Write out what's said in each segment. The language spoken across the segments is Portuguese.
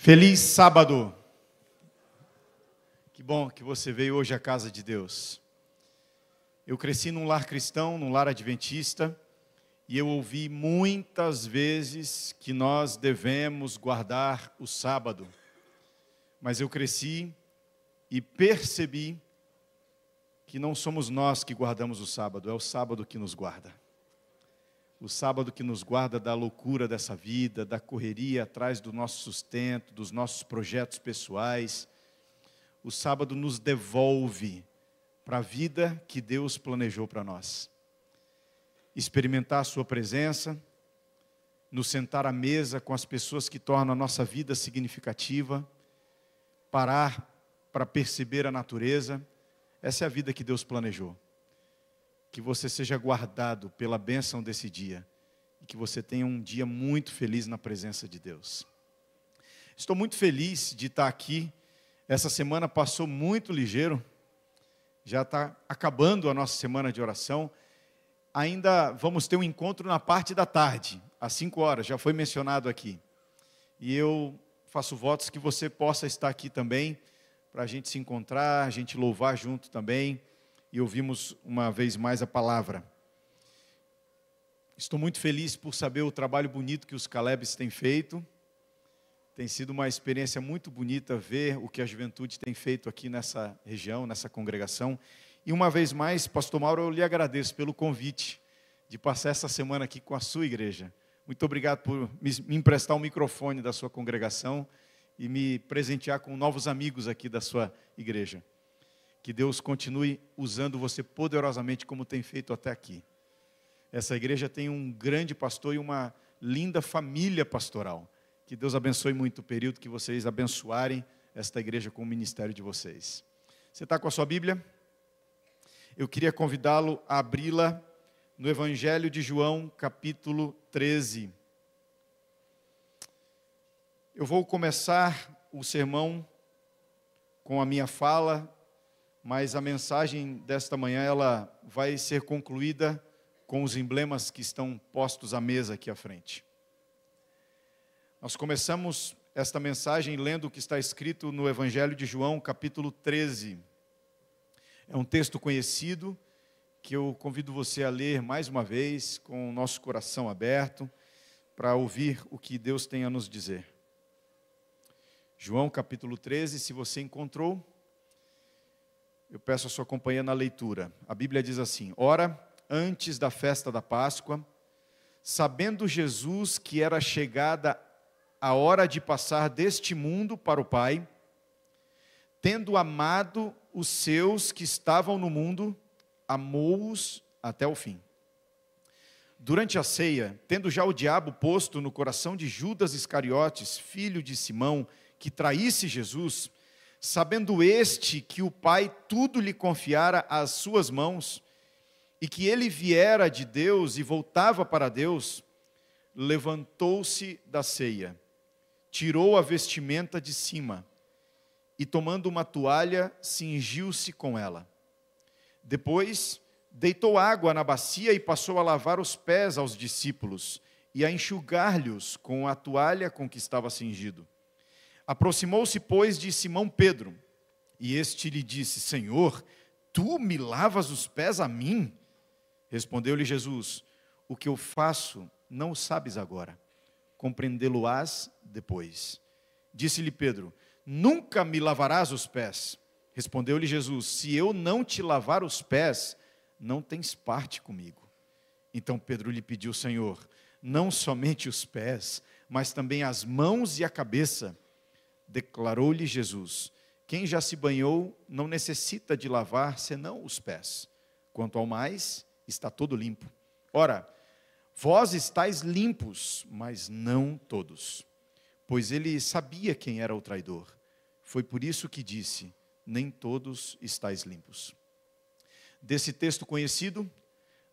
Feliz sábado! Que bom que você veio hoje à casa de Deus. Eu cresci num lar cristão, num lar adventista, e eu ouvi muitas vezes que nós devemos guardar o sábado. Mas eu cresci e percebi que não somos nós que guardamos o sábado, é o sábado que nos guarda. O sábado que nos guarda da loucura dessa vida, da correria atrás do nosso sustento, dos nossos projetos pessoais. O sábado nos devolve para a vida que Deus planejou para nós. Experimentar a sua presença, nos sentar à mesa com as pessoas que tornam a nossa vida significativa, parar para perceber a natureza. Essa é a vida que Deus planejou. Que você seja guardado pela bênção desse dia. E que você tenha um dia muito feliz na presença de Deus. Estou muito feliz de estar aqui. Essa semana passou muito ligeiro. Já está acabando a nossa semana de oração. Ainda vamos ter um encontro na parte da tarde, às 5 horas, já foi mencionado aqui. E eu faço votos que você possa estar aqui também, para a gente se encontrar, a gente louvar junto também. E ouvimos uma vez mais a palavra. Estou muito feliz por saber o trabalho bonito que os Calebs têm feito. Tem sido uma experiência muito bonita ver o que a juventude tem feito aqui nessa região, nessa congregação. E uma vez mais, pastor Mauro, eu lhe agradeço pelo convite de passar essa semana aqui com a sua igreja. Muito obrigado por me emprestar o microfone da sua congregação e me presentear com novos amigos aqui da sua igreja. Que Deus continue usando você poderosamente como tem feito até aqui. Essa igreja tem um grande pastor e uma linda família pastoral. Que Deus abençoe muito o período que vocês abençoarem esta igreja com o ministério de vocês. Você está com a sua Bíblia? Eu queria convidá-lo a abri-la no Evangelho de João, capítulo 13. Eu vou começar o sermão com a minha fala, mas a mensagem desta manhã ela vai ser concluída com os emblemas que estão postos à mesa aqui à frente. Nós começamos esta mensagem lendo o que está escrito no Evangelho de João, capítulo 13. É um texto conhecido que eu convido você a ler mais uma vez, com o nosso coração aberto, para ouvir o que Deus tem a nos dizer. João, capítulo 13, se você encontrou, eu peço a sua companhia na leitura. A Bíblia diz assim: Ora, antes da festa da Páscoa, sabendo Jesus que era chegada a hora de passar deste mundo para o Pai, tendo amado os seus que estavam no mundo, amou-os até o fim. Durante a ceia, tendo já o diabo posto no coração de Judas Iscariotes, filho de Simão, que traísse Jesus, sabendo este que o Pai tudo lhe confiara às suas mãos, e que ele viera de Deus e voltava para Deus, levantou-se da ceia, tirou a vestimenta de cima, e tomando uma toalha, cingiu-se com ela. Depois, deitou água na bacia e passou a lavar os pés aos discípulos, e a enxugar-lhes com a toalha com que estava cingido. Aproximou-se, pois, de Simão Pedro, e este lhe disse: Senhor, tu me lavas os pés a mim? Respondeu-lhe Jesus: O que eu faço não o sabes agora, compreendê-lo-ás depois. Disse-lhe Pedro: Nunca me lavarás os pés. Respondeu-lhe Jesus: Se eu não te lavar os pés, não tens parte comigo. Então Pedro lhe pediu: Senhor, não somente os pés, mas também as mãos e a cabeça. Declarou-lhe Jesus: Quem já se banhou não necessita de lavar senão os pés. Quanto ao mais, está todo limpo. Ora, vós estáis limpos, mas não todos. Pois ele sabia quem era o traidor. Foi por isso que disse: nem todos estáis limpos. Desse texto conhecido,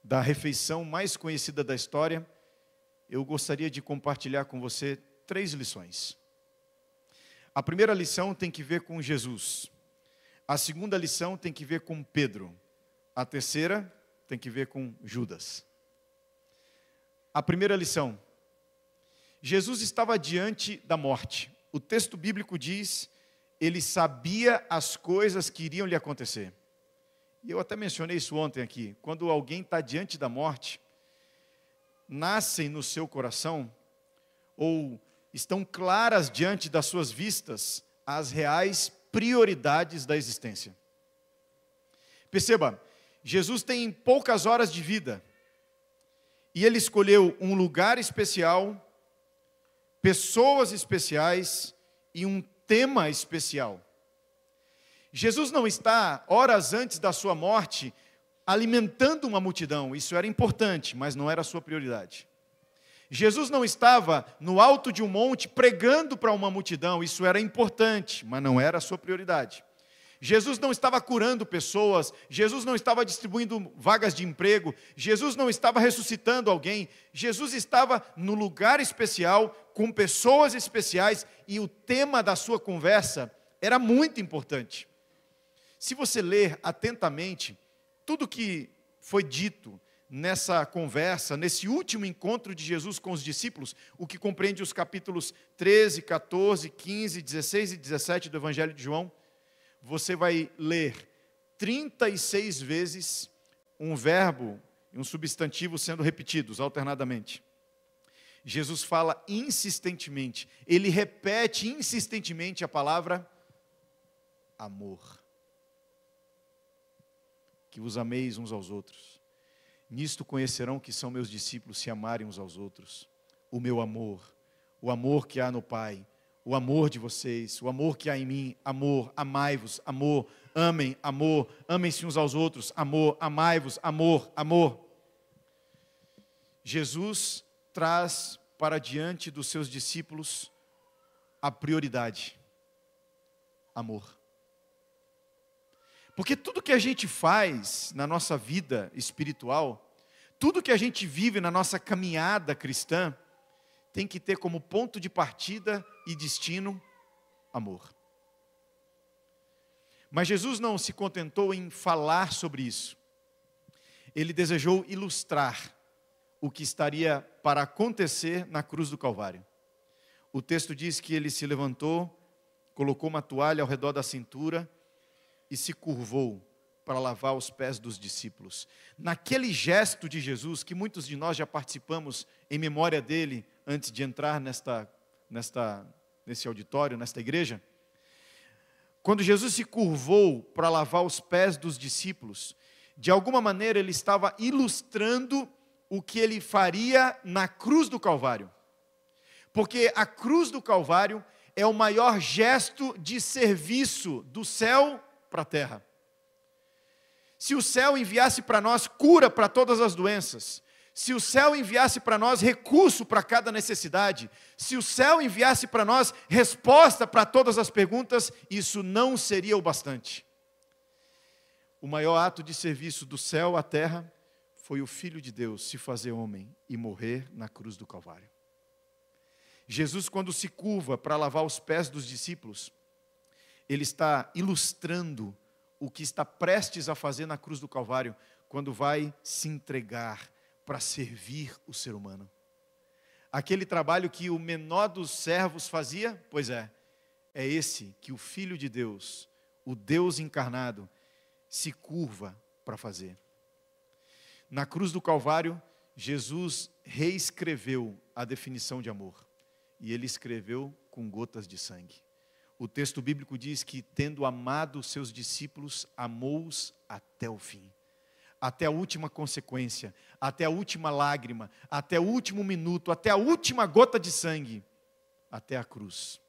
da refeição mais conhecida da história, eu gostaria de compartilhar com você 3 lições. A primeira lição tem que ver com Jesus. A segunda lição tem que ver com Pedro. A terceira tem que ver com Judas. A primeira lição: Jesus estava diante da morte. o texto bíblico diz, ele sabia as coisas que iriam lhe acontecer. E eu até mencionei isso ontem aqui. Quando alguém está diante da morte, nascem no seu coração, ou estão claras diante das suas vistas, as reais prioridades da existência. Perceba, Jesus tem poucas horas de vida, e ele escolheu um lugar especial, pessoas especiais e um tema especial. Jesus não está, horas antes da sua morte, alimentando uma multidão. Isso era importante, mas não era a sua prioridade. Jesus não estava no alto de um monte pregando para uma multidão. Isso era importante, mas não era a sua prioridade. Jesus não estava curando pessoas, Jesus não estava distribuindo vagas de emprego, Jesus não estava ressuscitando alguém, Jesus estava no lugar especial, com pessoas especiais, e o tema da sua conversa era muito importante. Se você ler atentamente tudo que foi dito nessa conversa, nesse último encontro de Jesus com os discípulos, o que compreende os capítulos 13, 14, 15, 16 e 17 do Evangelho de João, você vai ler 36 vezes um verbo e um substantivo sendo repetidos alternadamente. Jesus fala insistentemente, ele repete insistentemente a palavra amor. Que vos ameis uns aos outros. Nisto conhecerão que são meus discípulos, se amarem uns aos outros. O meu amor, o amor que há no Pai, o amor de vocês, o amor que há em mim, amor, amai-vos, amor, amem, amor, amem-se uns aos outros, amor, amai-vos, amor, amor. Jesus traz para diante dos seus discípulos a prioridade, amor. Porque tudo que a gente faz na nossa vida espiritual, tudo que a gente vive na nossa caminhada cristã, tem que ter como ponto de partida e destino, amor. Mas Jesus não se contentou em falar sobre isso. Ele desejou ilustrar o que estaria para acontecer na cruz do Calvário. O texto diz que ele se levantou, colocou uma toalha ao redor da cintura, e se curvou para lavar os pés dos discípulos. Naquele gesto de Jesus, que muitos de nós já participamos em memória dele, antes de entrar nesse auditório, nesta igreja, quando Jesus se curvou para lavar os pés dos discípulos, de alguma maneira ele estava ilustrando o que ele faria na cruz do Calvário. Porque a cruz do Calvário é o maior gesto de serviço do céu para a terra. Se o céu enviasse para nós cura para todas as doenças, se o céu enviasse para nós recurso para cada necessidade, se o céu enviasse para nós resposta para todas as perguntas, isso não seria o bastante. O maior ato de serviço do céu à terra foi o Filho de Deus se fazer homem e morrer na cruz do Calvário. Jesus, quando se curva para lavar os pés dos discípulos, ele está ilustrando o que está prestes a fazer na cruz do Calvário, quando vai se entregar para servir o ser humano. Aquele trabalho que o menor dos servos fazia, pois é esse que o Filho de Deus, o Deus encarnado, se curva para fazer. Na cruz do Calvário, Jesus reescreveu a definição de amor, e ele escreveu com gotas de sangue. O texto bíblico diz que, tendo amado os seus discípulos, amou-os até o fim. Até a última consequência, até a última lágrima, até o último minuto, até a última gota de sangue, até a cruz.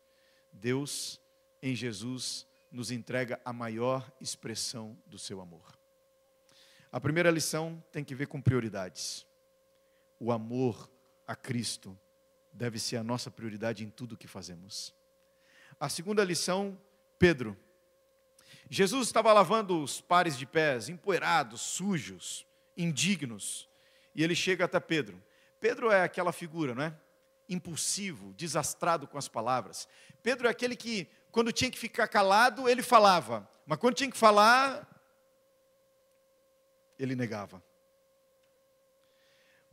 Deus, em Jesus, nos entrega a maior expressão do seu amor. A primeira lição tem que ver com prioridades. O amor a Cristo deve ser a nossa prioridade em tudo o que fazemos. A segunda lição, Pedro. Jesus estava lavando os pares de pés, empoeirados, sujos, indignos. E ele chega até Pedro. Pedro é aquela figura, não é? Impulsivo, desastrado com as palavras. Pedro é aquele que, quando tinha que ficar calado, ele falava. Mas quando tinha que falar, ele negava.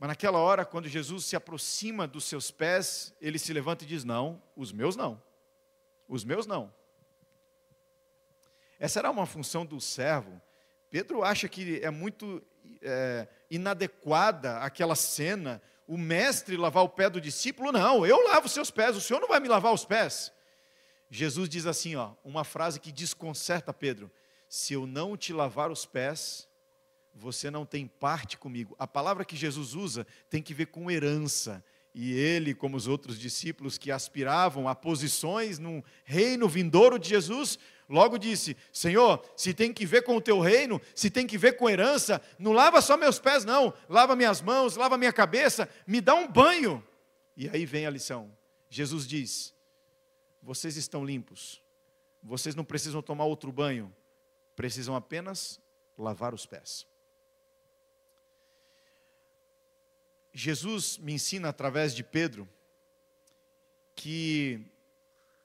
Mas naquela hora, quando Jesus se aproxima dos seus pés, ele se levanta e diz, não, os meus não. os meus não. Essa era uma função do servo. Pedro acha que é muito inadequada aquela cena, o mestre lavar o pé do discípulo. Não, eu lavo os seus pés, o senhor não vai me lavar os pés. Jesus diz assim, uma frase que desconcerta Pedro: se eu não te lavar os pés, você não tem parte comigo. A palavra que Jesus usa tem que ver com herança. E ele, como os outros discípulos que aspiravam a posições no reino vindouro de Jesus, logo disse: Senhor, se tem que ver com o teu reino, se tem que ver com herança, não lava só meus pés não, lava minhas mãos, lava minha cabeça, me dá um banho. E aí vem a lição. Jesus diz: vocês estão limpos, vocês não precisam tomar outro banho, precisam apenas lavar os pés. Jesus me ensina através de Pedro que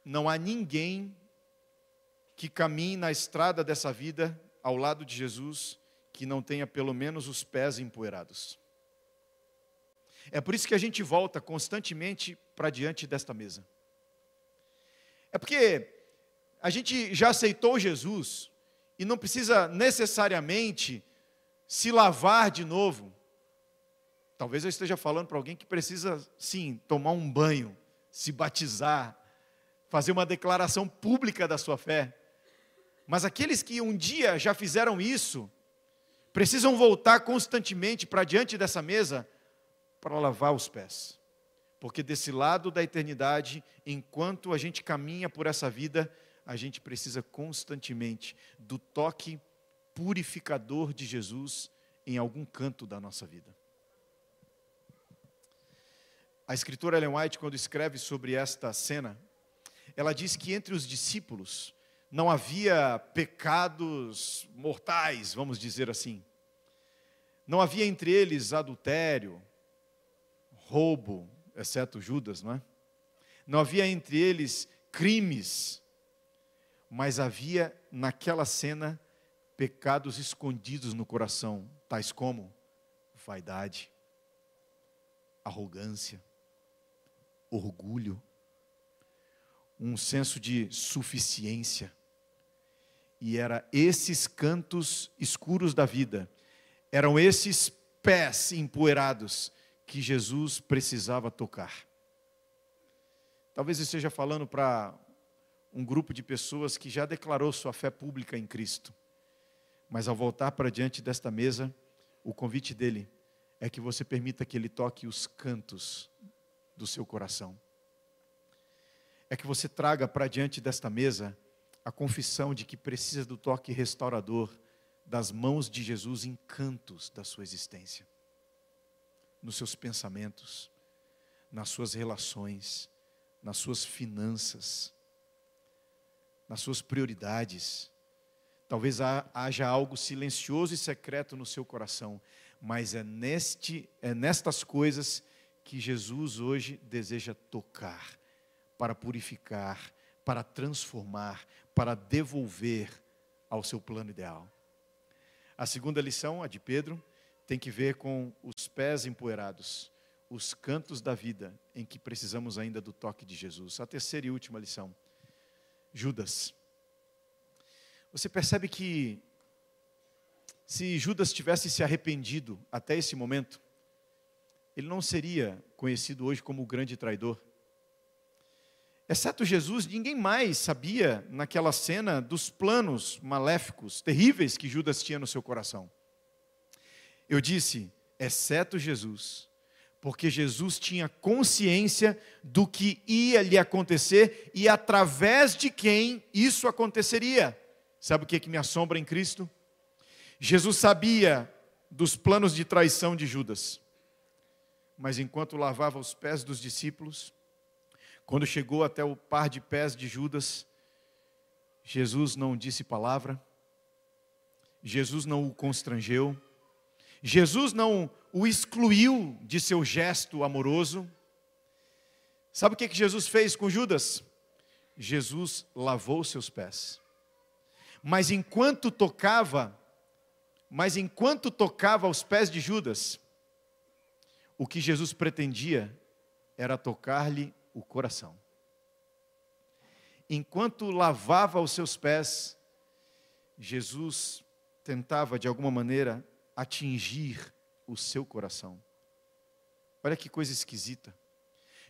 não há ninguém que caminhe na estrada dessa vida ao lado de Jesus que não tenha pelo menos os pés empoeirados. É por isso que a gente volta constantemente para diante desta mesa. É porque a gente já aceitou Jesus e não precisa necessariamente se lavar de novo. Talvez eu esteja falando para alguém que precisa, sim, tomar um banho, se batizar, fazer uma declaração pública da sua fé. Mas aqueles que um dia já fizeram isso, precisam voltar constantemente para diante dessa mesa para lavar os pés. Porque desse lado da eternidade, enquanto a gente caminha por essa vida, a gente precisa constantemente do toque purificador de Jesus em algum canto da nossa vida. A escritora Ellen White, quando escreve sobre esta cena, ela diz que entre os discípulos não havia pecados mortais, vamos dizer assim. Não havia entre eles adultério, roubo, exceto Judas, não é? Não havia entre eles crimes, mas havia naquela cena pecados escondidos no coração, tais como vaidade, arrogância, orgulho, um senso de suficiência. E eram esses cantos escuros da vida, eram esses pés empoeirados que Jesus precisava tocar. Talvez eu esteja falando para um grupo de pessoas que já declarou sua fé pública em Cristo, mas ao voltar para diante desta mesa, o convite dele é que você permita que ele toque os cantos do seu coração. É que você traga para diante desta mesa a confissão de que precisa do toque restaurador das mãos de Jesus em cantos da sua existência, nos seus pensamentos, nas suas relações, nas suas finanças, nas suas prioridades. Talvez haja algo silencioso e secreto no seu coração, mas é nestas coisas que Jesus hoje deseja tocar, para purificar, para transformar, para devolver ao seu plano ideal. A segunda lição, a de Pedro, tem que ver com os pés empoeirados, os cantos da vida em que precisamos ainda do toque de Jesus. A terceira e última lição, Judas. Você percebe que se Judas tivesse se arrependido até esse momento, ele não seria conhecido hoje como o grande traidor. Exceto Jesus, ninguém mais sabia naquela cena dos planos maléficos, terríveis que Judas tinha no seu coração. Eu disse, exceto Jesus, porque Jesus tinha consciência do que ia lhe acontecer e através de quem isso aconteceria. Sabe o que me assombra em Cristo? Jesus sabia dos planos de traição de Judas. Mas enquanto lavava os pés dos discípulos, quando chegou até o par de pés de Judas, Jesus não disse palavra, Jesus não o constrangeu, Jesus não o excluiu de seu gesto amoroso. Sabe o que Jesus fez com Judas? Jesus lavou seus pés. Mas enquanto tocava aos pés de Judas, o que Jesus pretendia era tocar-lhe o coração. enquanto lavava os seus pés, Jesus tentava, de alguma maneira, atingir o seu coração. Olha que coisa esquisita.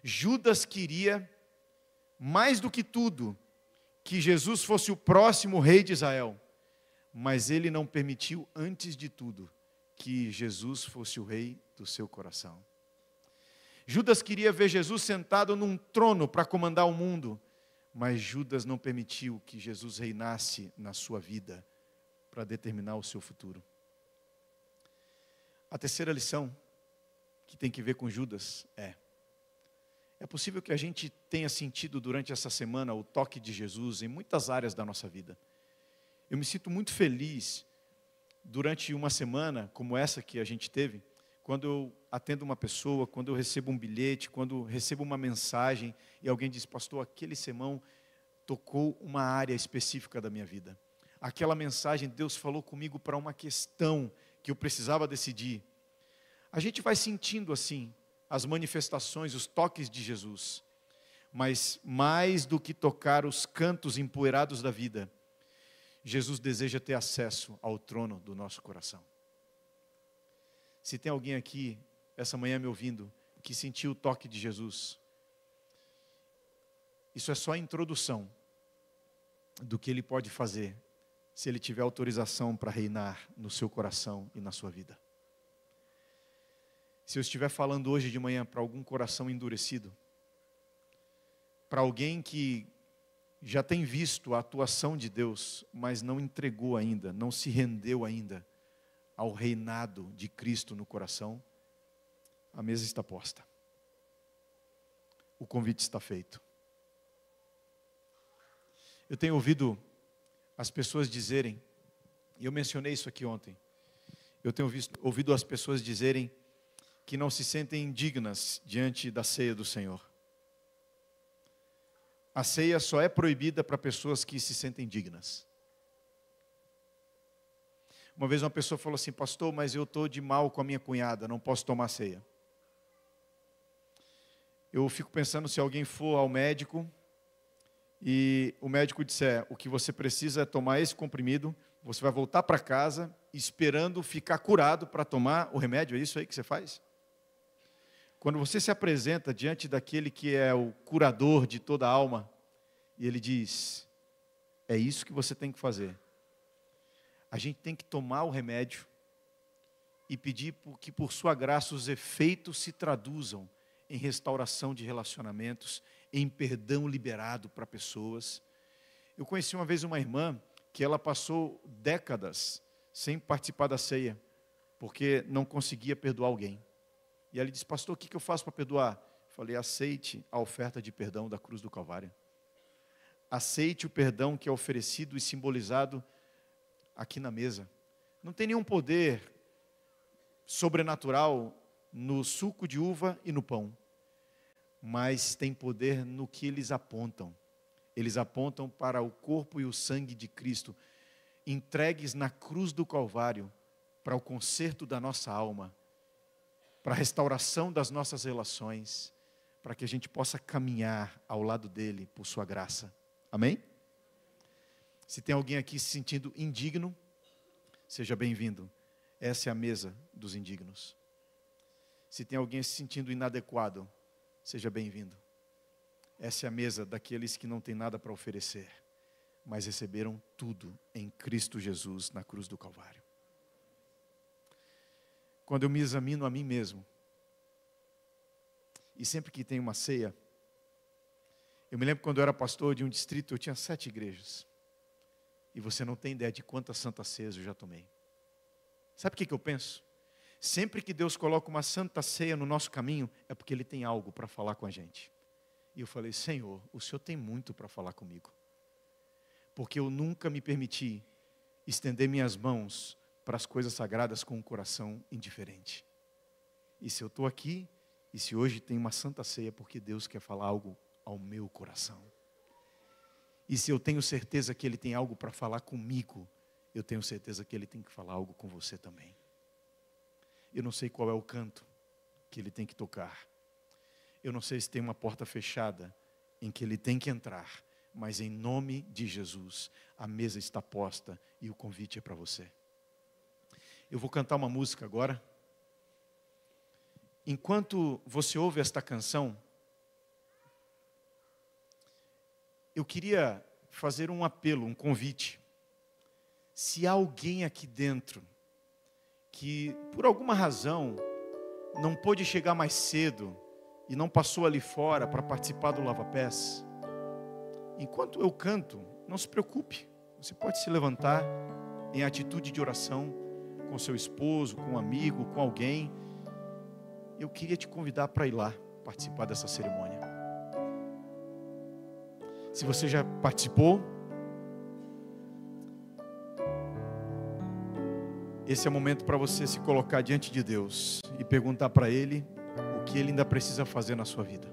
Judas queria, mais do que tudo, que Jesus fosse o próximo rei de Israel. Mas ele não permitiu, antes de tudo, que Jesus fosse o rei do seu coração. Judas queria ver Jesus sentado num trono para comandar o mundo, mas Judas não permitiu que Jesus reinasse na sua vida para determinar o seu futuro. A terceira lição que tem que ver com Judas é possível que a gente tenha sentido durante essa semana o toque de Jesus em muitas áreas da nossa vida. Eu me sinto muito feliz durante uma semana como essa que a gente teve, quando eu atendo uma pessoa, quando eu recebo um bilhete, quando eu recebo uma mensagem e alguém diz: pastor, aquele sermão tocou uma área específica da minha vida. Aquela mensagem, Deus falou comigo para uma questão que eu precisava decidir. A gente vai sentindo assim as manifestações, os toques de Jesus. Mas mais do que tocar os cantos empoeirados da vida, Jesus deseja ter acesso ao trono do nosso coração. Se tem alguém aqui, essa manhã me ouvindo, que sentiu o toque de Jesus, isso é só a introdução do que Ele pode fazer, se Ele tiver autorização para reinar no seu coração e na sua vida. Se eu estiver falando hoje de manhã para algum coração endurecido, para alguém que já tem visto a atuação de Deus, mas não entregou ainda, não se rendeu ainda ao reinado de Cristo no coração, a mesa está posta. O convite está feito. Eu tenho ouvido as pessoas dizerem, e eu mencionei isso aqui ontem, eu tenho ouvido as pessoas dizerem que não se sentem dignas diante da ceia do Senhor. A ceia só é proibida para pessoas que se sentem dignas. Uma vez uma pessoa falou assim: pastor, mas eu estou de mal com a minha cunhada, não posso tomar ceia. Eu fico pensando, se alguém for ao médico e o médico disser: o que você precisa é tomar esse comprimido, você vai voltar para casa esperando ficar curado para tomar o remédio, é isso aí que você faz? Quando você se apresenta diante daquele que é o curador de toda a alma, e ele diz: é isso que você tem que fazer. A gente tem que tomar o remédio e pedir que por sua graça os efeitos se traduzam em restauração de relacionamentos, em perdão liberado para pessoas. Eu conheci uma vez uma irmã que ela passou décadas sem participar da ceia, porque não conseguia perdoar alguém. E ela disse: pastor, o que eu faço para perdoar? Eu falei: aceite a oferta de perdão da cruz do Calvário. Aceite o perdão que é oferecido e simbolizado aqui na mesa. Não tem nenhum poder sobrenatural no suco de uva e no pão, mas tem poder no que eles apontam. Eles apontam para o corpo e o sangue de Cristo, entregues na cruz do Calvário, para o conserto da nossa alma, para a restauração das nossas relações, para que a gente possa caminhar ao lado dele por sua graça. Amém? Se tem alguém aqui se sentindo indigno, seja bem-vindo. Essa é a mesa dos indignos. Se tem alguém se sentindo inadequado, seja bem-vindo. Essa é a mesa daqueles que não têm nada para oferecer, mas receberam tudo em Cristo Jesus na cruz do Calvário. Quando eu me examino a mim mesmo, e sempre que tem uma ceia, eu me lembro quando eu era pastor de um distrito, eu tinha 7 igrejas. E você não tem ideia de quantas santas ceias eu já tomei. Sabe o que eu penso? Sempre que Deus coloca uma santa ceia no nosso caminho, é porque Ele tem algo para falar com a gente. E eu falei: Senhor, o Senhor tem muito para falar comigo. Porque eu nunca me permiti estender minhas mãos para as coisas sagradas com um coração indiferente. E se eu estou aqui, e se hoje tem uma santa ceia, porque Deus quer falar algo ao meu coração. E se eu tenho certeza que Ele tem algo para falar comigo, eu tenho certeza que Ele tem que falar algo com você também. Eu não sei qual é o canto que Ele tem que tocar. Eu não sei se tem uma porta fechada em que Ele tem que entrar. mas em nome de Jesus, a mesa está posta e o convite é para você. Eu vou cantar uma música agora. Enquanto você ouve esta canção, eu queria fazer um apelo, um convite. Se há alguém aqui dentro que, por alguma razão, não pôde chegar mais cedo e não passou ali fora para participar do lava-pés, enquanto eu canto, não se preocupe. Você pode se levantar em atitude de oração com seu esposo, com um amigo, com alguém. Eu queria te convidar para ir lá participar dessa cerimônia. Se você já participou, esse é o momento para você se colocar diante de Deus e perguntar para Ele o que Ele ainda precisa fazer na sua vida.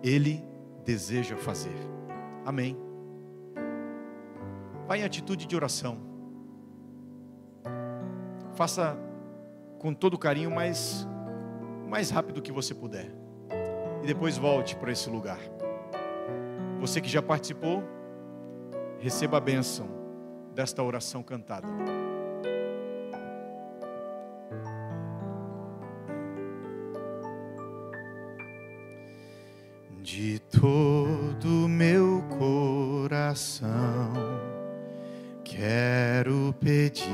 Ele deseja fazer. Amém. Vá em atitude de oração. Faça com todo carinho, mas o mais rápido que você puder. E depois volte para esse lugar. Você que já participou, receba a bênção desta oração cantada. De todo meu coração quero pedir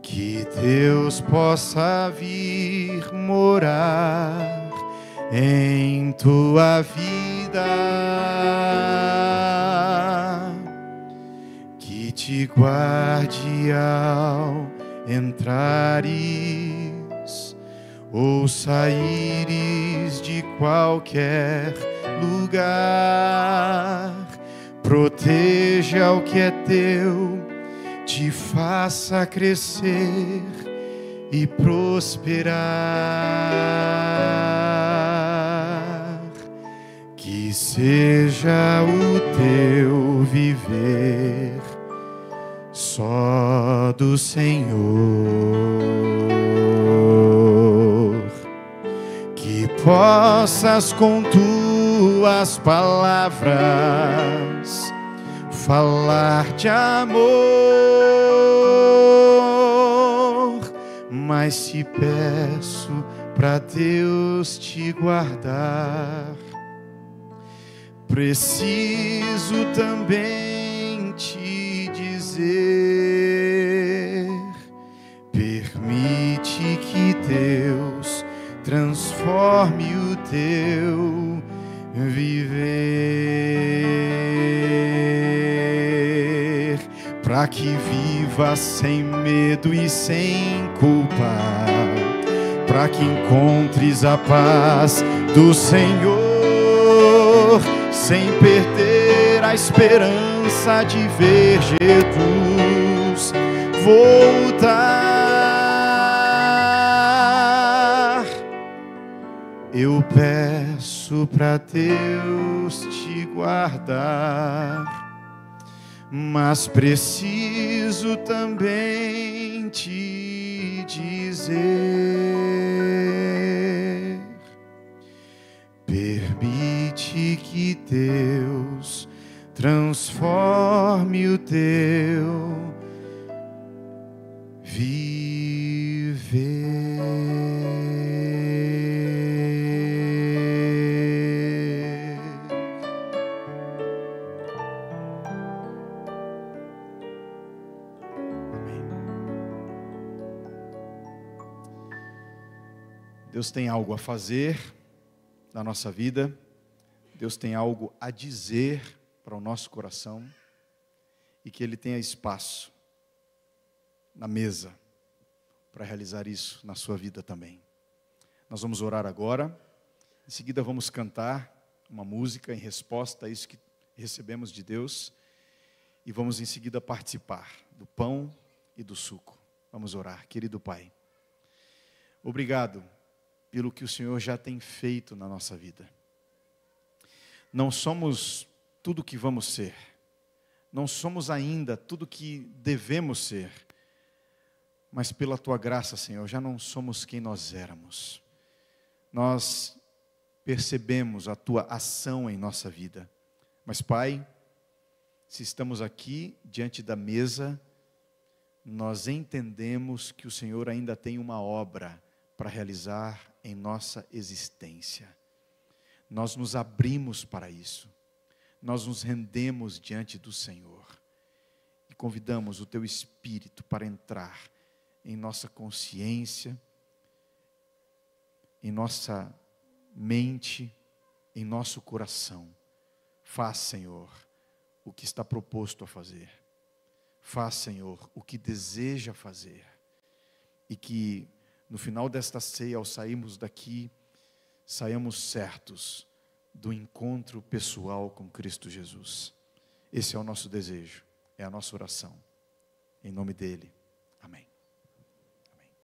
que Deus possa vir morar em tua vida, que te guarde ao entrares ou saíres de qualquer lugar, proteja o que é teu, te faça crescer e prosperar, que seja o teu viver só do Senhor, que possas com tuas palavras falar de amor, mas te peço para Deus te guardar. Preciso também te dizer, permite que Deus transforme o teu viver, para que viva sem medo e sem culpa, para que encontres a paz do Senhor, sem perder a esperança de ver Jesus voltar. Eu peço para Deus te guardar, mas preciso também te dizer, permite que Deus transforme o teu viver. Amém. Deus tem algo a fazer na nossa vida. Deus tem algo a dizer para o nosso coração, e que Ele tenha espaço na mesa para realizar isso na sua vida também. Nós vamos orar agora, em seguida vamos cantar uma música em resposta a isso que recebemos de Deus, e vamos em seguida participar do pão e do suco. Vamos orar. Querido Pai, obrigado pelo que o Senhor já tem feito na nossa vida. Não somos tudo o que vamos ser, não somos ainda tudo o que devemos ser, mas pela Tua graça, Senhor, já não somos quem nós éramos. nós percebemos a Tua ação em nossa vida. Mas, Pai, se estamos aqui diante da mesa, nós entendemos que o Senhor ainda tem uma obra para realizar em nossa existência. Nós nos abrimos para isso. Nós nos rendemos diante do Senhor. E convidamos o Teu Espírito para entrar em nossa consciência, em nossa mente, em nosso coração. Faz, Senhor, o que está proposto a fazer. Faz, Senhor, o que deseja fazer. E que no final desta ceia, ao sairmos daqui, saiamos certos do encontro pessoal com Cristo Jesus. Esse é o nosso desejo, é a nossa oração. Em nome dele, amém.